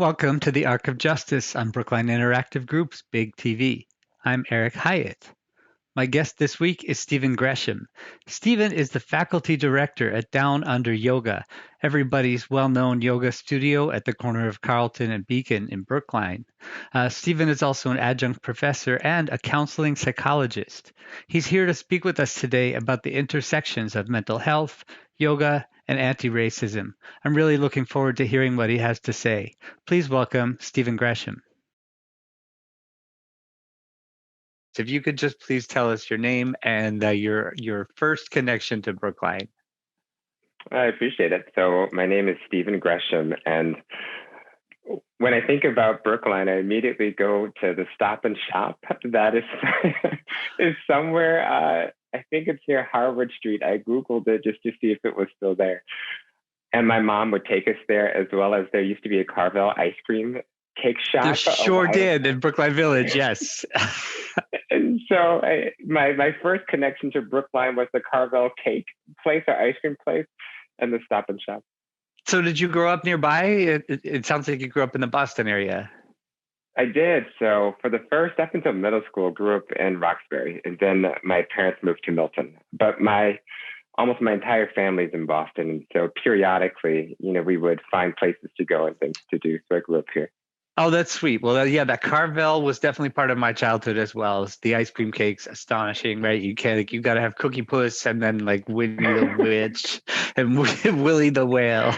Welcome to the Arc of Justice on Brookline Interactive Group's Big TV. I'm Eric Hyatt. My guest this week is Stephen Gresham. Stephen is the faculty director at Down Under Yoga, everybody's well-known yoga studio at the corner of Carlton and Beacon in Brookline. Stephen is also an adjunct professor and a counseling psychologist. He's here to speak with us today about the intersections of mental health, yoga, and anti-racism. I'm really looking forward to hearing what he has to say. Please welcome Stephen Gresham. If you could just please tell us your name and your first connection to Brookline. I appreciate it. So my name is Stephen Gresham, and when I think about Brookline, I immediately go to the Stop and Shop that is is somewhere. I think it's near Harvard Street. I Googled it just to see if it was still there. And my mom would take us there, as well as there used to be a Carvel ice cream cake shop. There sure did in Brookline Village, yes. And so my first connection to Brookline was the Carvel cake place or ice cream place and the Stop and Shop. So did you grow up nearby? It sounds like you grew up in the Boston area. I did. So for the first, up until middle school, grew up in Roxbury, and then my parents moved to Milton. But almost my entire family's in Boston, and so periodically, we would find places to go and things to do. So I grew up here. Oh, that's sweet. Well, yeah, that Carvel was definitely part of my childhood as well. It's the ice cream cakes, astonishing, right? You got to have Cookie Puss and then like Winnie the Witch and Willie the Whale.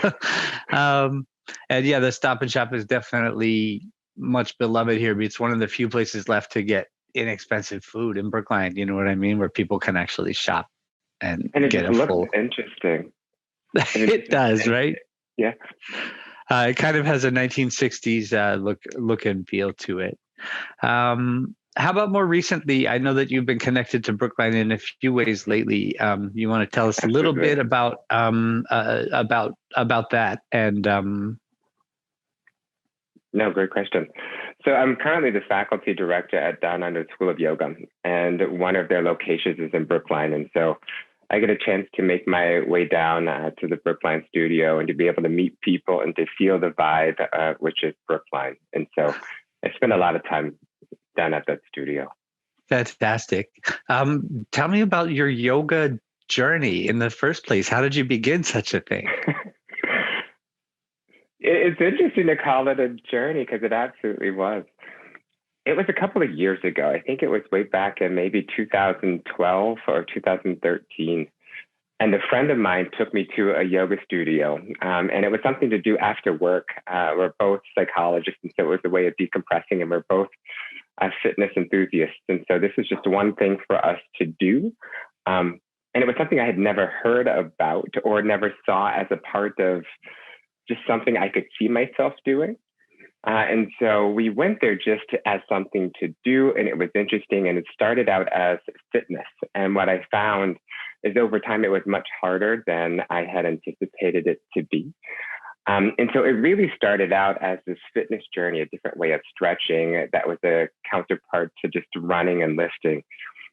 And yeah, the Stop and Shop is definitely much beloved here. It's one of the few places left to get inexpensive food in Brookline. You know what I mean? Where people can actually shop and it get just a full. Interesting. It does, right? Yeah. It kind of has a 1960s look and feel to it. How about more recently? I know that you've been connected to Brookline in a few ways lately. You want to tell us a little bit about that and. No, great question. So I'm currently the faculty director at Down Under School of Yoga, and one of their locations is in Brookline. And so I get a chance to make my way down to the Brookline studio and to be able to meet people and to feel the vibe, which is Brookline. And so I spend a lot of time down at that studio. Fantastic. Tell me about your yoga journey in the first place. How did you begin such a thing? It's interesting to call it a journey because it absolutely was. It was a couple of years ago. I think it was way back in maybe 2012 or 2013. And a friend of mine took me to a yoga studio. And it was something to do after work. We're both psychologists, and so it was a way of decompressing, and we're both fitness enthusiasts. And so this was just one thing for us to do. And it was something I had never heard about or never saw as a part of just something I could see myself doing. And so we went there just as something to do, and it was interesting. And it started out as fitness. And what I found is over time, it was much harder than I had anticipated it to be. And so it really started out as this fitness journey, a different way of stretching that was a counterpart to just running and lifting.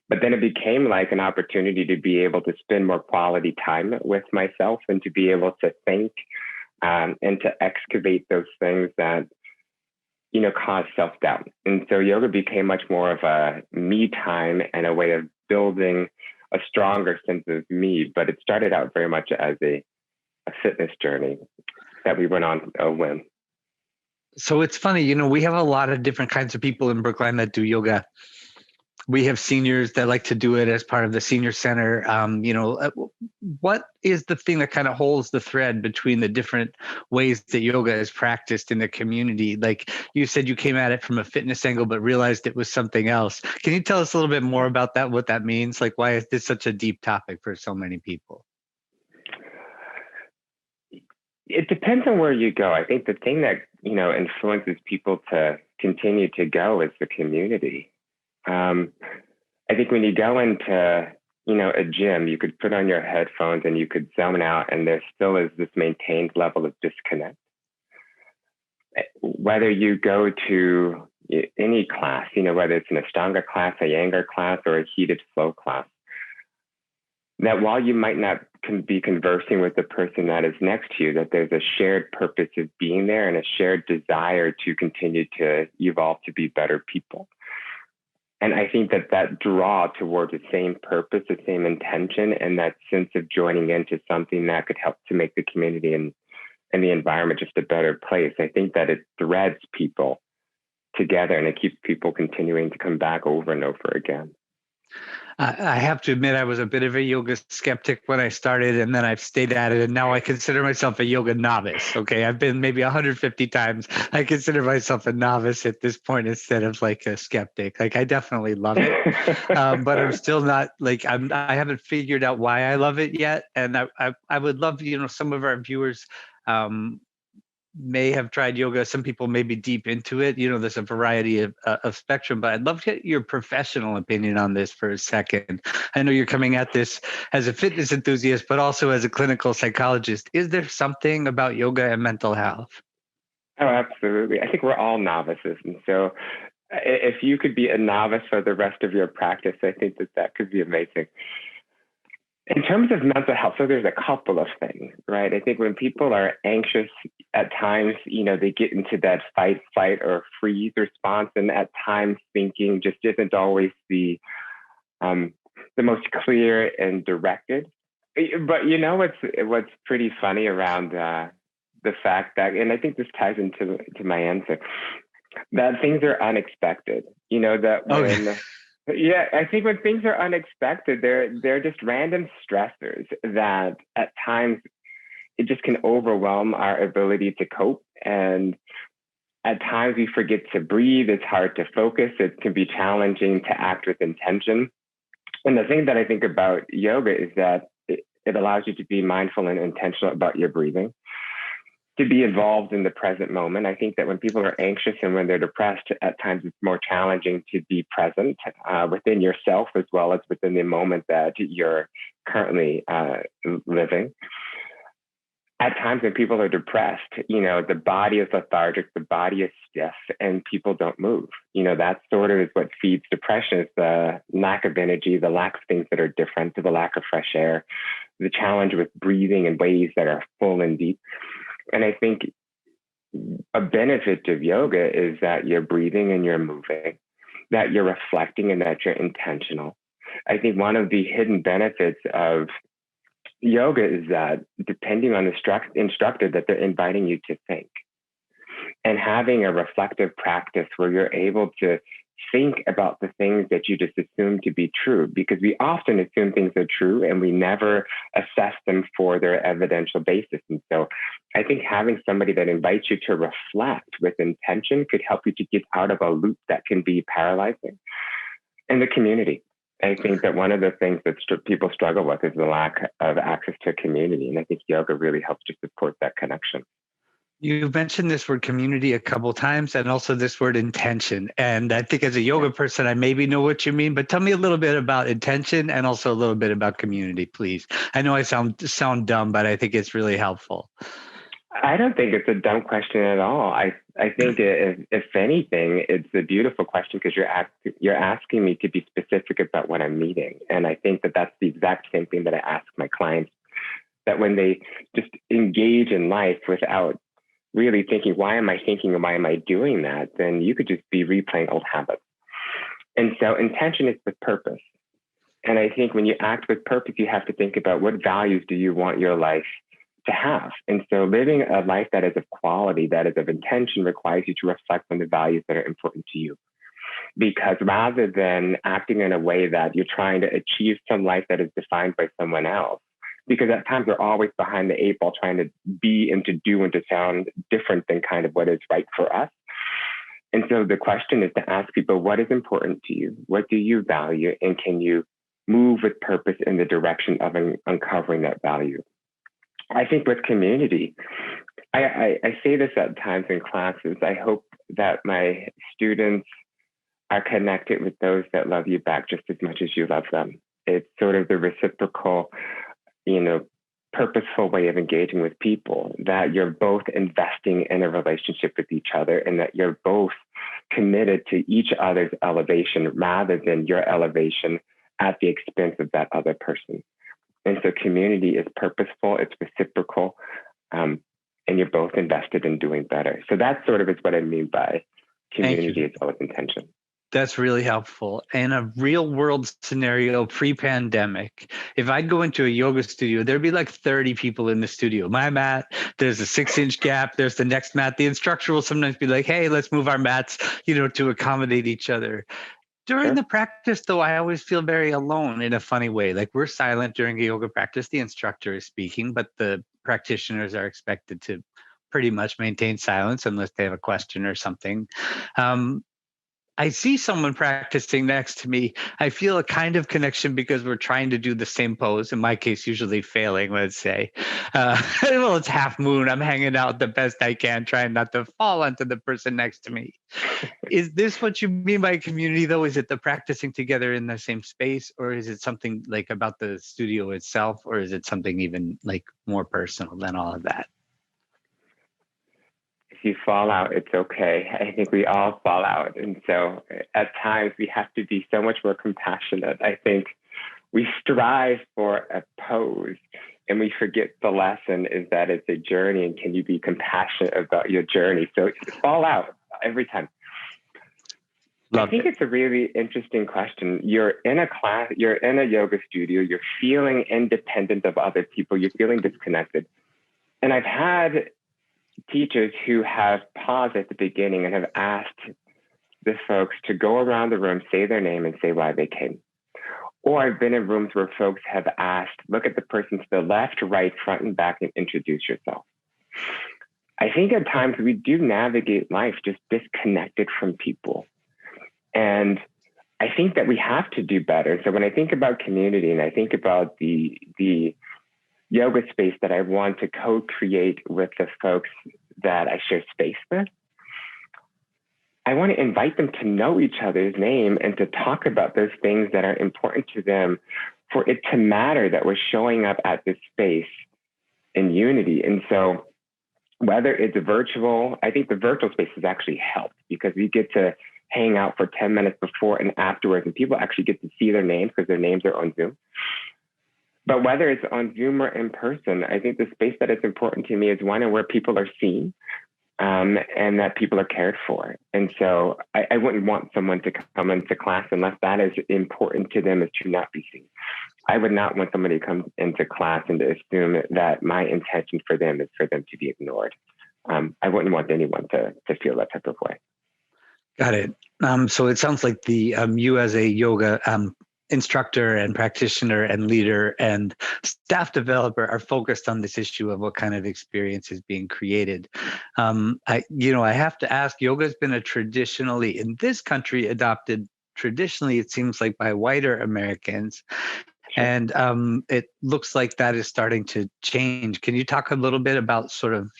But then it became like an opportunity to be able to spend more quality time with myself and to be able to think and to excavate those things that, cause self-doubt. And so yoga became much more of a me time and a way of building a stronger sense of me. But it started out very much as a fitness journey that we went on a whim. So it's funny, we have a lot of different kinds of people in Brookline that do yoga. We have seniors that like to do it as part of the senior center. What is the thing that kind of holds the thread between the different ways that yoga is practiced in the community? Like you said, you came at it from a fitness angle, but realized it was something else. Can you tell us a little bit more about that, what that means? Like, why is this such a deep topic for so many people? It depends on where you go. I think the thing that, influences people to continue to go is the community. I think when you go into, a gym, you could put on your headphones and you could zone out, and there still is this maintained level of disconnect. Whether you go to any class, whether it's an Ashtanga class, a Iyengar class, or a heated flow class, that while you might not can be conversing with the person that is next to you, that there's a shared purpose of being there and a shared desire to continue to evolve to be better people. And I think that draw towards the same purpose, the same intention, and that sense of joining into something that could help to make the community and the environment just a better place. I think that it threads people together and it keeps people continuing to come back over and over again. I have to admit, I was a bit of a yoga skeptic when I started, and then I've stayed at it, and now I consider myself a yoga novice. Okay, I've been maybe 150 times. I consider myself a novice at this point instead of like a skeptic. Like I definitely love it, but I'm still not like I haven't figured out why I love it yet, and I would love some of our viewers. May have tried yoga. Some people may be deep into it. There's a variety of spectrum, but I'd love to get your professional opinion on this for a second. I know you're coming at this as a fitness enthusiast, but also as a clinical psychologist. Is there something about yoga and mental health? Oh, absolutely. I think we're all novices. And so if you could be a novice for the rest of your practice, I think that could be amazing. In terms of mental health, so there's a couple of things, right? I think when people are anxious at times, they get into that fight, flight, or freeze response. And at times thinking just isn't always the most clear and directed. But what's pretty funny around the fact that, and I think this ties into my answer, that things are unexpected, that when... Okay. Yeah, I think when things are unexpected, they're just random stressors that at times it just can overwhelm our ability to cope. And at times we forget to breathe. It's hard to focus. It can be challenging to act with intention. And the thing that I think about yoga is that it allows you to be mindful and intentional about your breathing, to be involved in the present moment. I think that when people are anxious and when they're depressed, at times it's more challenging to be present within yourself as well as within the moment that you're currently living. At times when people are depressed, the body is lethargic, the body is stiff, and people don't move. That sort of is what feeds depression, is the lack of energy, the lack of things that are different, the lack of fresh air, the challenge with breathing in ways that are full and deep. And I think a benefit of yoga is that you're breathing and you're moving, that you're reflecting and that you're intentional. I think one of the hidden benefits of yoga is that depending on the instructor, that they're inviting you to think and having a reflective practice where you're able to think about the things that you just assume to be true, because we often assume things are true and we never assess them for their evidential basis. And so I think having somebody that invites you to reflect with intention could help you to get out of a loop that can be paralyzing. And the community. I think that one of the things that people struggle with is the lack of access to community. And I think yoga really helps to support that connection. You've mentioned this word community a couple times and also this word intention. And I think as a yoga person, I maybe know what you mean, but tell me a little bit about intention and also a little bit about community, please. I know I sound dumb, but I think it's really helpful. I don't think it's a dumb question at all. I think if anything, it's a beautiful question because you're asking me to be specific about what I'm meeting. And I think that that's the exact same thing that I ask my clients, that when they just engage in life without really thinking, why am I thinking and why am I doing that? Then you could just be replaying old habits. And so intention is with purpose. And I think when you act with purpose, you have to think about what values do you want your life to have. And so living a life that is of quality, that is of intention, requires you to reflect on the values that are important to you. Because rather than acting in a way that you're trying to achieve some life that is defined by someone else, because at times we're always behind the eight ball trying to be and to do and to sound different than kind of what is right for us. And so the question is to ask people, what is important to you? What do you value? And can you move with purpose in the direction of uncovering that value? I think with community, I say this at times in classes, I hope that my students are connected with those that love you back just as much as you love them. It's sort of the reciprocal, purposeful way of engaging with people, that you're both investing in a relationship with each other and that you're both committed to each other's elevation rather than your elevation at the expense of that other person. And so community is purposeful, it's reciprocal, and you're both invested in doing better. So that sort of is what I mean by Thank community you. as well as intention. That's really helpful. In a real world scenario, pre-pandemic, if I'd go into a yoga studio, there'd be like 30 people in the studio. My mat, there's a 6-inch gap, there's the next mat. The instructor will sometimes be like, hey, let's move our mats, to accommodate each other. During Sure. the practice, though, I always feel very alone in a funny way. Like we're silent during a yoga practice. The instructor is speaking, but the practitioners are expected to pretty much maintain silence unless they have a question or something. I see someone practicing next to me. I feel a kind of connection because we're trying to do the same pose. In my case, usually failing, let's say. Well, it's half moon. I'm hanging out the best I can, trying not to fall onto the person next to me. Is this what you mean by community, though? Is it the practicing together in the same space, or is it something like about the studio itself, or is it something even like more personal than all of that? If you fall out, it's okay. I think we all fall out. And so at times we have to be so much more compassionate. I think we strive for a pose and we forget the lesson is that it's a journey, and can you be compassionate about your journey? So fall out every time. I think it's a really interesting question. You're in a class, you're in a yoga studio, you're feeling independent of other people, you're feeling disconnected. And I've had teachers who have paused at the beginning and have asked the folks to go around the room, say their name, and say why they came. Or I've been in rooms where folks have asked, look at the person to the left, right, front, and back, and introduce yourself. I think at times we do navigate life just disconnected from people. And I think that we have to do better. So when I think about community and I think about the yoga space that I want to co-create with the folks that I share space with, I want to invite them to know each other's name and to talk about those things that are important to them, for it to matter that we're showing up at this space in unity. And so whether it's virtual, I think the virtual space has actually helped because we get to hang out for 10 minutes before and afterwards, and people actually get to see their names because their names are on Zoom. But whether it's on Zoom or in person, I think the space that is important to me is one where people are seen, and that people are cared for. And so I wouldn't want someone to come into class unless that is important to them, is to not be seen. I would not want somebody to come into class and to assume that my intention for them is for them to be ignored. I wouldn't want anyone to feel that type of way. Got it. So it sounds like you as a yoga instructor and practitioner and leader and staff developer are focused on this issue of what kind of experience is being created. I have to ask, yoga has been traditionally in this country adopted traditionally, it seems like, by whiter Americans. Sure. And it looks like that is starting to change. Can you talk a little bit about sort of,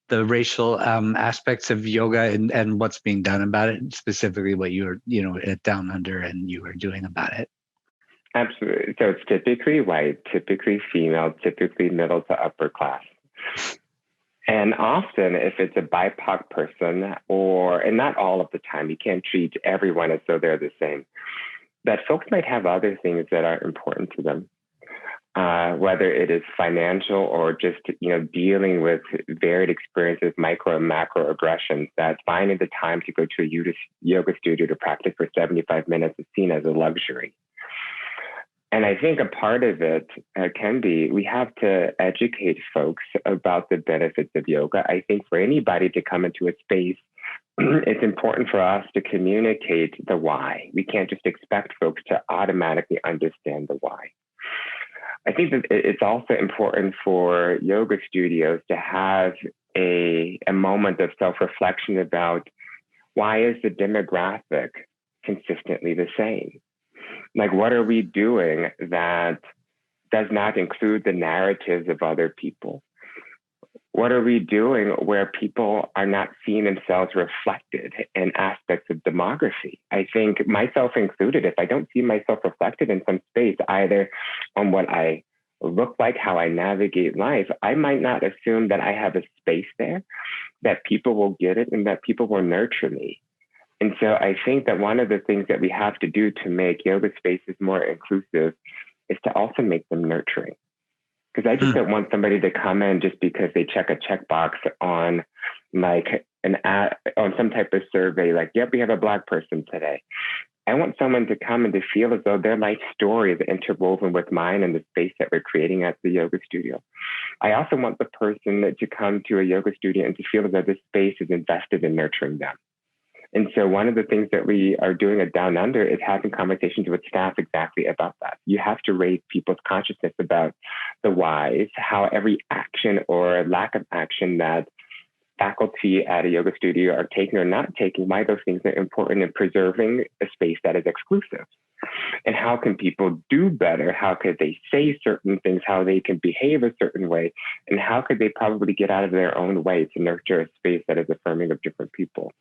the racial aspects of yoga and what's being done about it, and specifically what you're, at Down Under and you are doing about it? Absolutely. So it's typically white, typically female, typically middle to upper class. And often if it's a BIPOC person, and not all of the time, you can't treat everyone as though they're the same, that folks might have other things that are important to them. Whether it is financial or just, dealing with varied experiences, micro and macro aggressions, that finding the time to go to a yoga studio to practice for 75 minutes is seen as a luxury. And I think a part of it can be, we have to educate folks about the benefits of yoga. I think for anybody to come into a space, it's important for us to communicate the why. We can't just expect folks to automatically understand the why. I think that it's also important for yoga studios to have a moment of self-reflection about why is the demographic consistently the same? Like, what are we doing that does not include the narratives of other people? What are we doing where people are not seeing themselves reflected in aspects of demography? I think, myself included, if I don't see myself reflected in some space, either on what I look like, how I navigate life, I might not assume that I have a space there, that people will get it, and that people will nurture me. And so I think that one of the things that we have to do to make yoga spaces more inclusive is to also make them nurturing. Because I just don't want somebody to come in just because they check a checkbox on like on some type of survey, like, yep, we have a Black person today. I want someone to come and to feel as though their life story is interwoven with mine and the space that we're creating at the yoga studio. I also want the person to come to a yoga studio and to feel as though this space is invested in nurturing them. And so one of the things that we are doing at Down Under is having conversations with staff exactly about that. You have to raise people's consciousness about the whys, how every action or lack of action that faculty at a yoga studio are taking or not taking, why those things are important in preserving a space that is exclusive. And how can people do better? How could they say certain things? How they can behave a certain way? And how could they probably get out of their own way to nurture a space that is affirming of different people?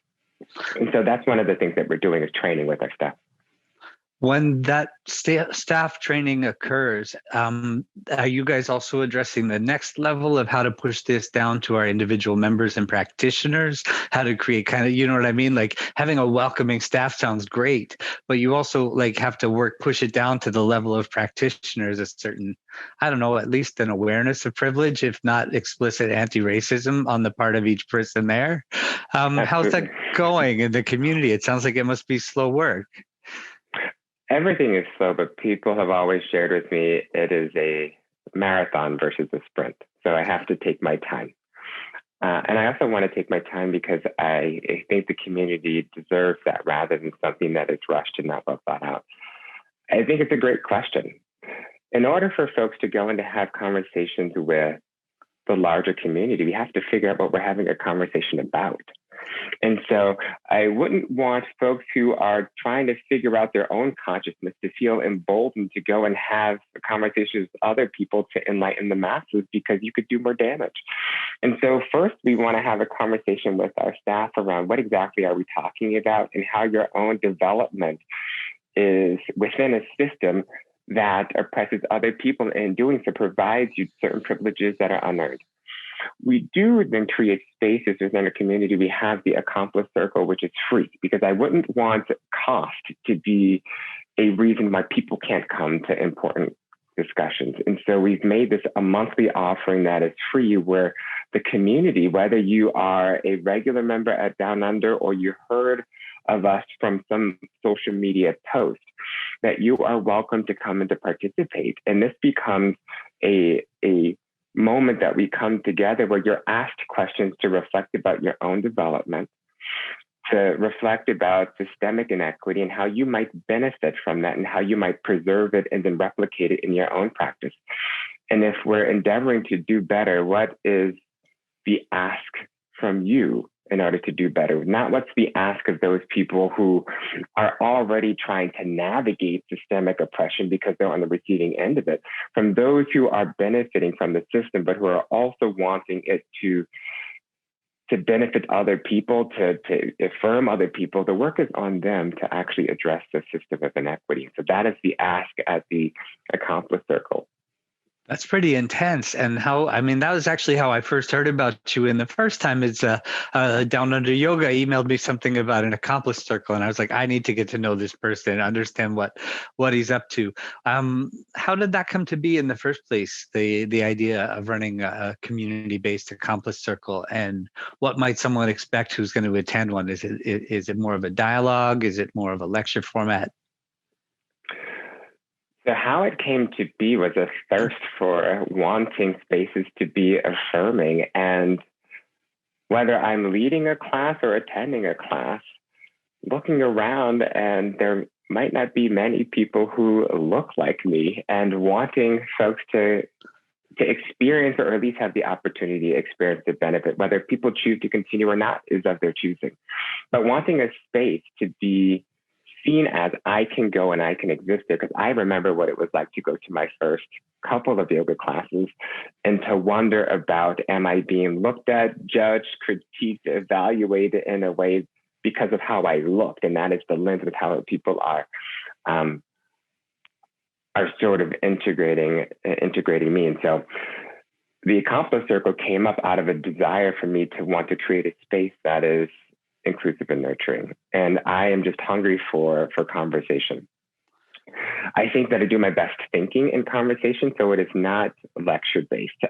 And so that's one of the things that we're doing is training with our staff. When that staff training occurs, are you guys also addressing the next level of how to push this down to our individual members and practitioners? How to create kind of, you know what I mean? Like having a welcoming staff sounds great, but you also like have to push it down to the level of practitioners, a certain, I don't know, at least an awareness of privilege, if not explicit anti-racism on the part of each person there. How's that going in the community? It sounds like it must be slow work. Everything is slow, but people have always shared with me it is a marathon versus a sprint. So I have to take my time. And I also want to take my time because I think the community deserves that rather than something that is rushed and not well thought out. I think it's a great question. In order for folks to go and to have conversations with the larger community, we have to figure out what we're having a conversation about. And so I wouldn't want folks who are trying to figure out their own consciousness to feel emboldened to go and have conversations with other people to enlighten the masses, because you could do more damage. And so first, we want to have a conversation with our staff around what exactly are we talking about and how your own development is within a system that oppresses other people, and in doing so provides you certain privileges that are unearned. We do then create spaces within a community. We have the Accomplice Circle, which is free, because I wouldn't want cost to be a reason why people can't come to important discussions. And so we've made this a monthly offering that is free, where the community, whether you are a regular member at Down Under or you heard of us from some social media post, that you are welcome to come and to participate. And this becomes a moment that we come together where you're asked questions to reflect about your own development, to reflect about systemic inequity and how you might benefit from that and how you might preserve it and then replicate it in your own practice. And if we're endeavoring to do better, what is the ask from you in order to do better? Not what's the ask of those people who are already trying to navigate systemic oppression because they're on the receiving end of it. From those who are benefiting from the system, but who are also wanting it to benefit other people, to affirm other people, the work is on them to actually address the system of inequity. So that is the ask at the Accomplice Circle. That's pretty intense. And that was actually how I first heard about you. And the first time is Down Under Yoga emailed me something about an Accomplice Circle. And I was like, I need to get to know this person and understand what he's up to. How did that come to be in the first place? The idea of running a community-based Accomplice Circle, and what might someone expect who's going to attend one? Is it more of a dialogue? Is it more of a lecture format? So how it came to be was a thirst for wanting spaces to be affirming. And whether I'm leading a class or attending a class, looking around, and there might not be many people who look like me, and wanting folks to experience, or at least have the opportunity to experience the benefit, whether people choose to continue or not is of their choosing. But wanting a space to be seen as I can go and I can exist there, because I remember what it was like to go to my first couple of yoga classes and to wonder about, am I being looked at, judged, critiqued, evaluated in a way because of how I looked? And that is the lens with how people are sort of integrating me. And so the Accomplice Circle came up out of a desire for me to want to create a space that is inclusive and nurturing. And I am just hungry for conversation. I think that I do my best thinking in conversation, so it is not lecture based.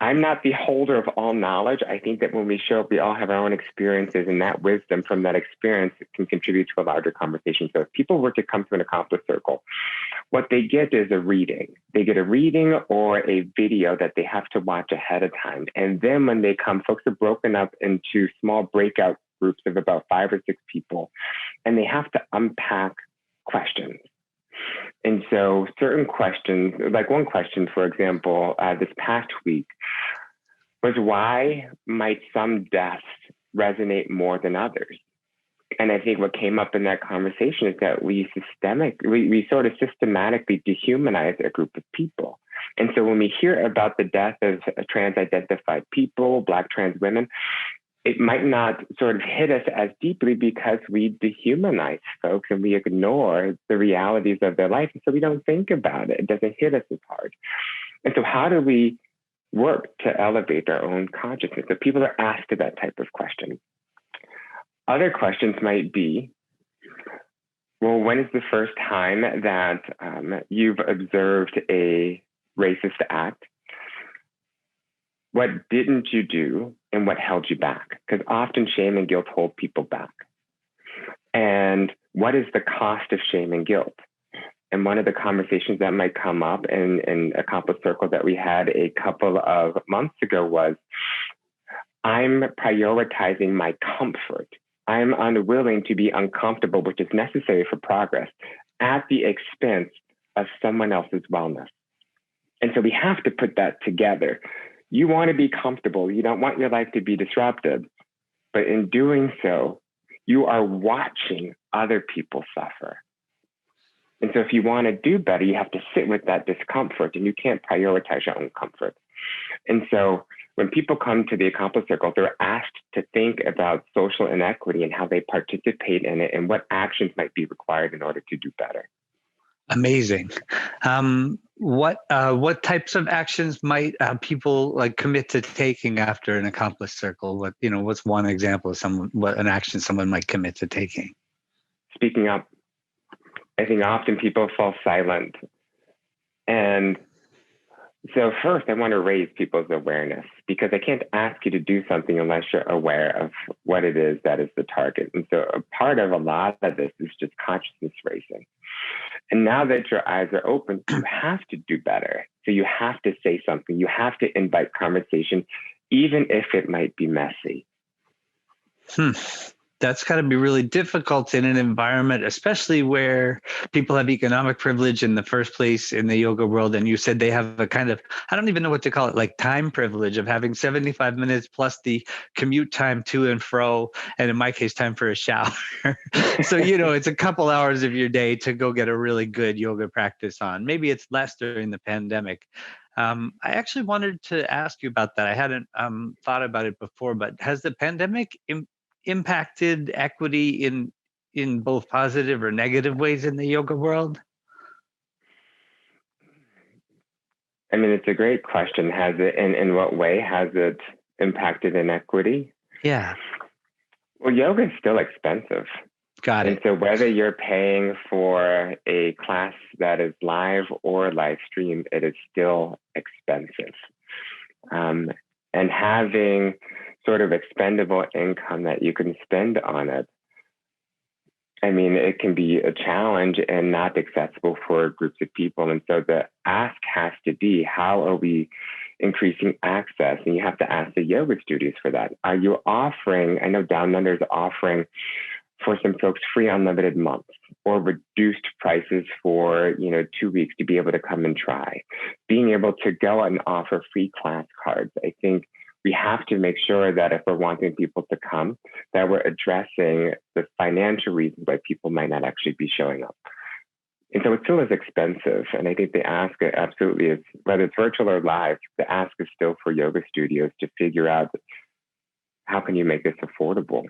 I'm not the holder of all knowledge. I think that when we show up, we all have our own experiences, and that wisdom from that experience can contribute to a larger conversation. So if people were to come to an accomplice circle, what they get is a reading. They get a reading or a video that they have to watch ahead of time. And then when they come, folks are broken up into small breakout groups of about 5 or 6 people, and they have to unpack questions. And so certain questions, like one question, for example, this past week was, why might some deaths resonate more than others? And I think what came up in that conversation is that we sort of systematically dehumanize a group of people. And so when we hear about the death of trans-identified people, Black trans women, it might not sort of hit us as deeply because we dehumanize folks and we ignore the realities of their life. And so we don't think about it. It doesn't hit us as hard. And so how do we work to elevate our own consciousness? So people are asked that type of question. Other questions might be, well, when is the first time that you've observed a racist act? What didn't you do and what held you back? Because often shame and guilt hold people back. And what is the cost of shame and guilt? And one of the conversations that might come up in Accomplice Circle that we had a couple of months ago was, I'm prioritizing my comfort. I'm unwilling to be uncomfortable, which is necessary for progress, at the expense of someone else's wellness. And so we have to put that together. You want to be comfortable. You don't want your life to be disrupted. But in doing so, you are watching other people suffer. And so if you want to do better, you have to sit with that discomfort, and you can't prioritize your own comfort. And so when people come to the Accomplice Circle, they're asked to think about social inequity and how they participate in it and what actions might be required in order to do better. Amazing. What types of actions might people like commit to taking after an Accomplice Circle? What's one example of what an action someone might commit to taking? Speaking up. I think often people fall silent. And so first, I want to raise people's awareness, because I can't ask you to do something unless you're aware of what it is that is the target. And so a part of a lot of this is just consciousness raising. And now that your eyes are open, you have to do better. So you have to say something. You have to invite conversation, even if it might be messy. That's got to be really difficult in an environment, especially where people have economic privilege in the first place in the yoga world. And you said they have a kind of, I don't even know what to call it, like time privilege of having 75 minutes plus the commute time to and fro. And in my case, time for a shower. So, it's a couple hours of your day to go get a really good yoga practice on. Maybe it's less during the pandemic. I actually wanted to ask you about that. I hadn't thought about it before, but has the pandemic impacted equity in both positive or negative ways in the yoga world? I mean, it's a great question. Has it, in what way has it impacted inequity? Yeah. Well, yoga is still expensive. Got it. And so whether you're paying for a class that is live or live stream, it is still expensive. And having sort of expendable income that you can spend on it, I mean, it can be a challenge and not accessible for groups of people. And so the ask has to be, how are we increasing access? And you have to ask the yoga studios for that. Are you offering, I know Down Under is offering for some folks free unlimited months or reduced prices for 2 weeks to be able to come and try. Being able to go and offer free class cards. I think we have to make sure that if we're wanting people to come, that we're addressing the financial reasons why people might not actually be showing up. And so it still is expensive. And I think the ask absolutely is, whether it's virtual or live, the ask is still for yoga studios to figure out, how can you make this affordable?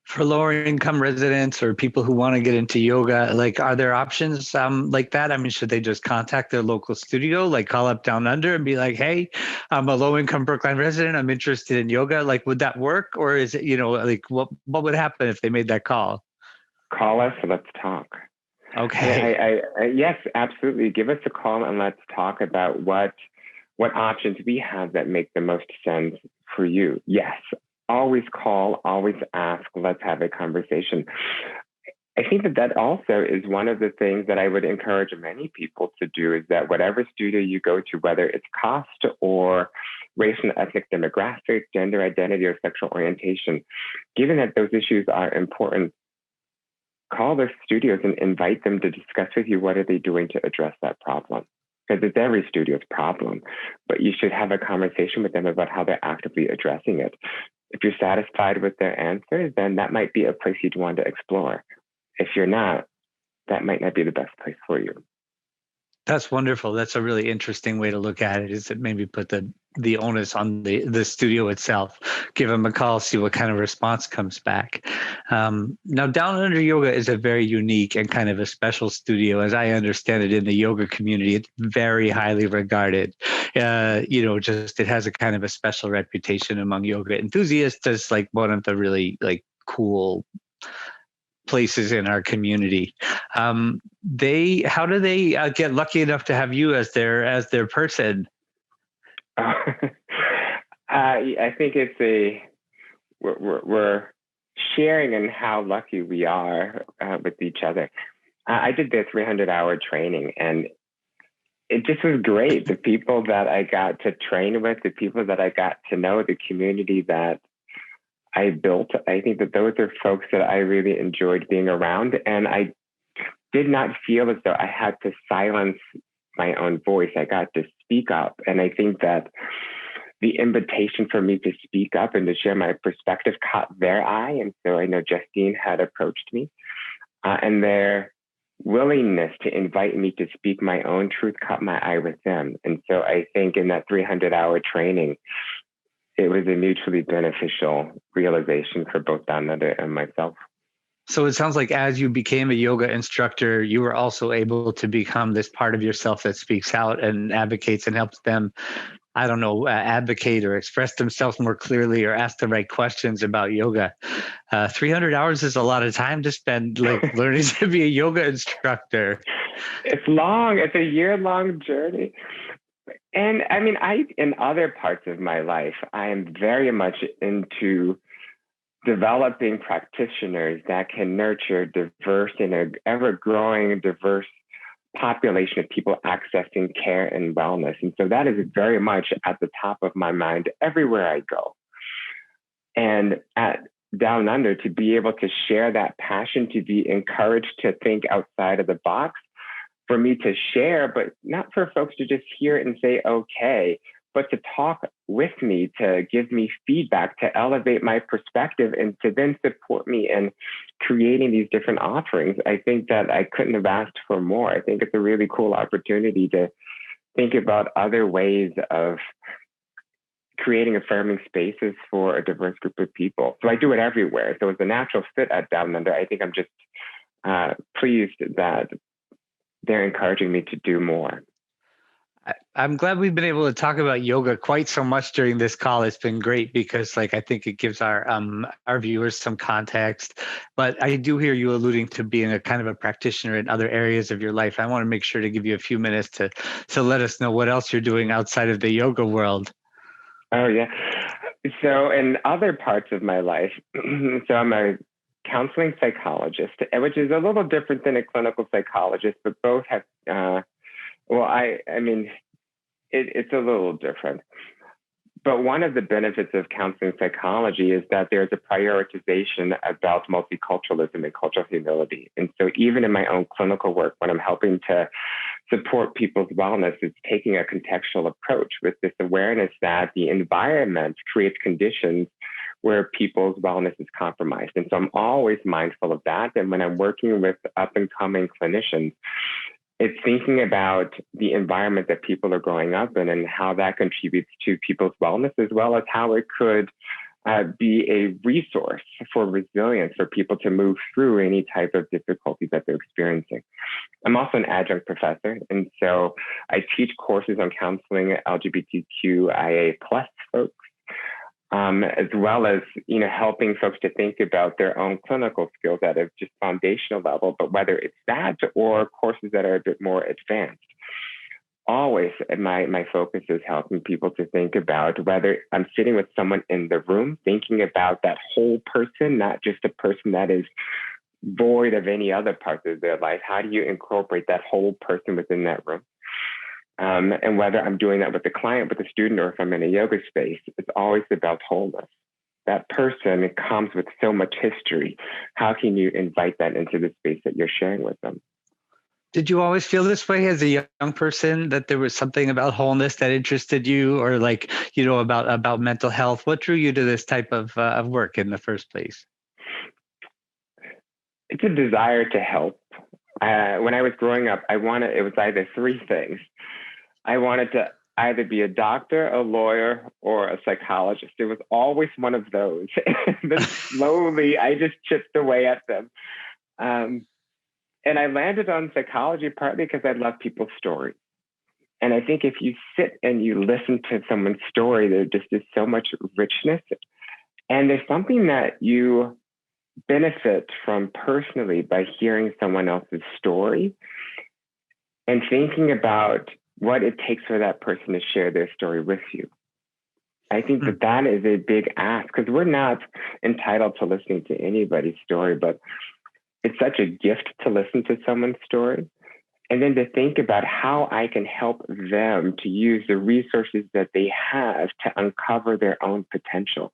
For lower income residents or people who want to get into yoga, like, are there options like that? I mean, should they just contact their local studio, like call up Down Under and be like, hey, I'm a low income Brookline resident, I'm interested in yoga. Like, would that work? Or is it, like, what would happen if they made that call? Call us and let's talk. Okay. Yes, absolutely. Give us a call and let's talk about what options we have that make the most sense for you. Yes, always call, always ask. Let's have a conversation. I think that that also is one of the things that I would encourage many people to do is that whatever studio you go to, whether it's cost or race and ethnic demographic, gender identity, or sexual orientation, given that those issues are important, call the studios and invite them to discuss with you what are they doing to address that problem. Because it's every studio's problem, but you should have a conversation with them about how they're actively addressing it. If you're satisfied with their answers, then that might be a place you'd want to explore. If you're not, that might not be the best place for you. That's wonderful. That's a really interesting way to look at it, is that maybe put the onus on the studio itself, give them a call, see what kind of response comes back. Now, Down Under Yoga is a very unique and kind of a special studio. As I understand it, in the yoga community, it's very highly regarded. Just it has a kind of a special reputation among yoga enthusiasts as like one of the really like cool places in our community. How do they get lucky enough to have you as their person? I think we're sharing in how lucky we are with each other. I did the 300-hour training, and it just was great. The people that I got to train with, the people that I got to know, the community that I built, I think that those are folks that I really enjoyed being around. And I did not feel as though I had to silence my own voice. I got to speak up. And I think that the invitation for me to speak up and to share my perspective caught their eye. And so I know Justine had approached me, and their willingness to invite me to speak my own truth caught my eye with them. And so I think in that 300-hour training, it was a mutually beneficial realization for both Down Under and myself. So it sounds like as you became a yoga instructor, you were also able to become this part of yourself that speaks out and advocates and helps them, I don't know, advocate or express themselves more clearly or ask the right questions about yoga. 300 hours is a lot of time to spend like learning to be a yoga instructor. It's long. It's a year-long journey. And I mean, in other parts of my life, I am very much into developing practitioners that can nurture diverse and an ever-growing diverse population of people accessing care and wellness. And so that is very much at the top of my mind everywhere I go. And at Down Under, to be able to share that passion, to be encouraged to think outside of the box, for me to share, but not for folks to just hear it and say, okay, but to talk with me, to give me feedback, to elevate my perspective, and to then support me in creating these different offerings. I think that I couldn't have asked for more. I think it's a really cool opportunity to think about other ways of creating affirming spaces for a diverse group of people. So I do it everywhere. So it's a natural fit at Down Under. I think I'm just pleased that they're encouraging me to do more. I'm glad we've been able to talk about yoga quite so much during this call. It's been great because like I think it gives our viewers some context. But I do hear you alluding to being a kind of a practitioner in other areas of your life. I want to make sure to give you a few minutes to let us know what else you're doing outside of the yoga world. Oh yeah. So in other parts of my life, so I'm a counseling psychologist, which is a little different than a clinical psychologist, but both have, I mean, it's a little different. But one of the benefits of counseling psychology is that there's a prioritization about multiculturalism and cultural humility. And so even in my own clinical work, when I'm helping to support people's wellness, it's taking a contextual approach with this awareness that the environment creates conditions where people's wellness is compromised. And so I'm always mindful of that. And when I'm working with up and coming clinicians, it's thinking about the environment that people are growing up in and how that contributes to people's wellness, as well as how it could be a resource for resilience for people to move through any type of difficulties that they're experiencing. I'm also an adjunct professor, and so I teach courses on counseling LGBTQIA plus folks. as well as, helping folks to think about their own clinical skills at a just foundational level, but whether it's that or courses that are a bit more advanced. Always my focus is helping people to think about whether I'm sitting with someone in the room, thinking about that whole person, not just a person that is void of any other parts of their life. How do you incorporate that whole person within that room? And whether I'm doing that with a client, with a student, or if I'm in a yoga space, it's always about wholeness. That person comes with so much history. How can you invite that into the space that you're sharing with them? Did you always feel this way as a young person, that there was something about wholeness that interested you, or like, about mental health? What drew you to this type of work in the first place? It's a desire to help. When I was growing up, it was either three things. I wanted to either be a doctor, a lawyer, or a psychologist. It was always one of those. And then slowly I just chipped away at them. And I landed on psychology partly because I love people's stories. And I think if you sit and you listen to someone's story, there just is so much richness. And there's something that you benefit from personally by hearing someone else's story and thinking about what it takes for that person to share their story with you. I think that is a big ask, because we're not entitled to listening to anybody's story, but it's such a gift to listen to someone's story. And then to think about how I can help them to use the resources that they have to uncover their own potential.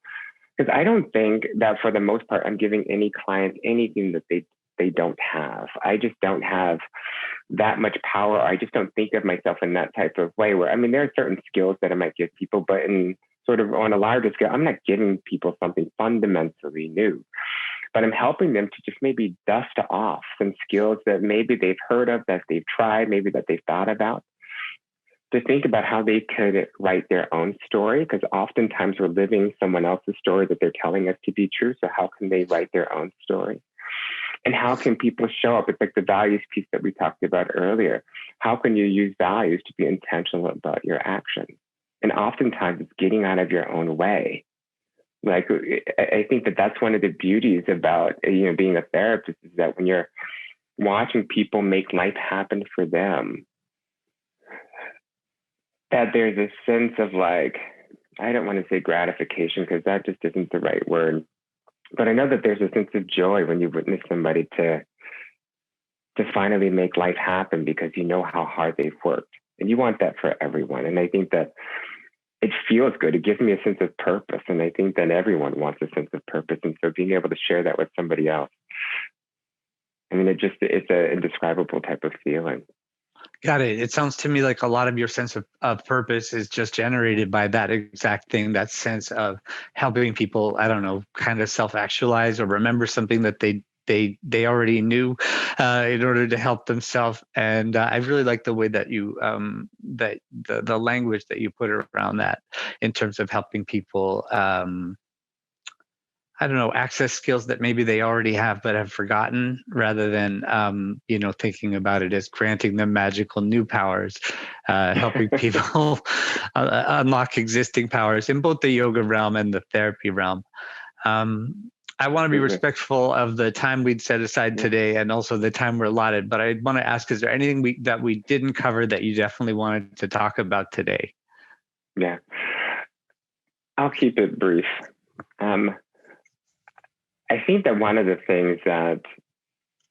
Because I don't think that for the most part, I'm giving any client anything that they don't have. I just don't have that much power. I just don't think of myself in that type of way where, there are certain skills that I might give people, but in sort of on a larger scale, I'm not giving people something fundamentally new, but I'm helping them to just maybe dust off some skills that maybe they've heard of, that they've tried, maybe that they've thought about, to think about how they could write their own story, because oftentimes we're living someone else's story that they're telling us to be true. So how can they write their own story? And how can people show up? It's like the values piece that we talked about earlier. How can you use values to be intentional about your actions? And oftentimes it's getting out of your own way. Like, I think that that's one of the beauties about, being a therapist, is that when you're watching people make life happen for them, that there's a sense of, like, I don't want to say gratification, because that just isn't the right word. But I know that there's a sense of joy when you witness somebody to finally make life happen, because you know how hard they've worked. And you want that for everyone. And I think that it feels good. It gives me a sense of purpose. And I think that everyone wants a sense of purpose. And so being able to share that with somebody else, it's an indescribable type of feeling. Got it. It sounds to me like a lot of your sense of purpose is just generated by that exact thing, that sense of helping people, I don't know, kind of self-actualize or remember something that they already knew in order to help themselves. And I really like the way that you that the language that you put around that, in terms of helping people I don't know, access skills that maybe they already have but have forgotten, rather than thinking about it as granting them magical new powers, helping people unlock existing powers in both the yoga realm and the therapy realm. I want to be respectful of the time we'd set aside today, and also the time we're allotted. But I want to ask, is there anything that we didn't cover that you definitely wanted to talk about today? Yeah, I'll keep it brief. I think that one of the things that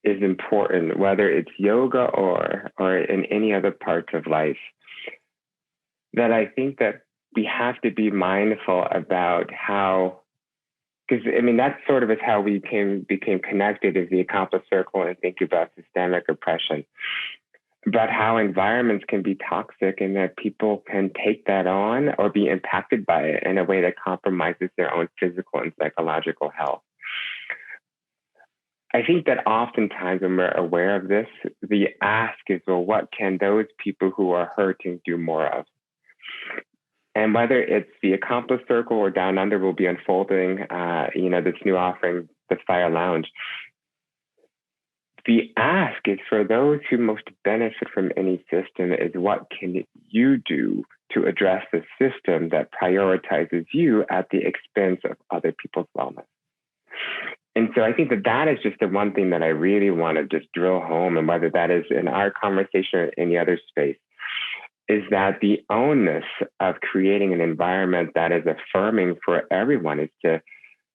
is important, whether it's yoga or in any other parts of life, that I think that we have to be mindful about how, because that sort of is how we became connected, as the accomplished circle, and think about systemic oppression, about how environments can be toxic and that people can take that on or be impacted by it in a way that compromises their own physical and psychological health. I think that oftentimes when we're aware of this, the ask is, well, what can those people who are hurting do more of? And whether it's the accomplished circle or Down Under will be unfolding, this new offering, the Fire Lounge. The ask is for those who most benefit from any system is, what can you do to address the system that prioritizes you at the expense of other people's wellness. And so I think that that is just the one thing that I really want to just drill home, and whether that is in our conversation or any other space, is that the onus of creating an environment that is affirming for everyone is to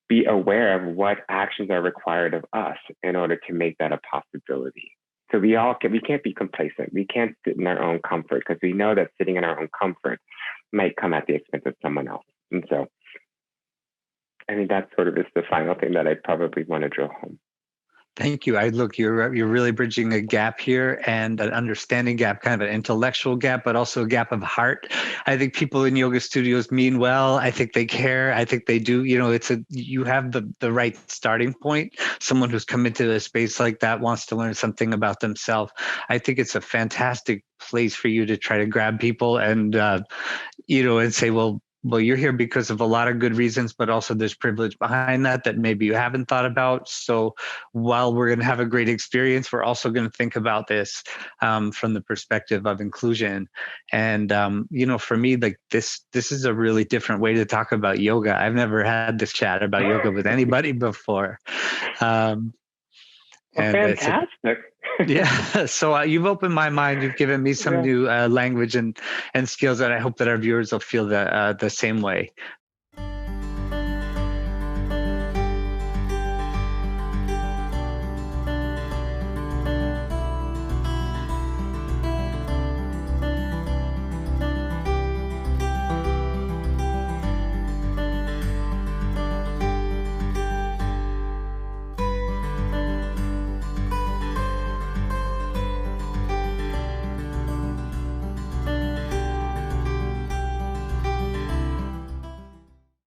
be aware of what actions are required of us in order to make that a possibility. So we can't be complacent. We can't sit in our own comfort, because we know that sitting in our own comfort might come at the expense of someone else. And so I think that sort of is the final thing that I probably want to drill home. Thank you. You're really bridging a gap here, and an understanding gap, kind of an intellectual gap, but also a gap of heart. I think people in yoga studios mean well. I think they care. I think they do. You have the right starting point. Someone who's come into a space like that wants to learn something about themselves. I think it's a fantastic place for you to try to grab people and and say, well, you're here because of a lot of good reasons, but also there's privilege behind that maybe you haven't thought about. So while we're going to have a great experience, we're also going to think about this from the perspective of inclusion. And for me, like this is a really different way to talk about yoga. I've never had this chat about yoga with anybody before. Well, And fantastic. Yeah. So you've opened my mind. You've given me some Yeah. new language and skills, and I hope that our viewers will feel the same way.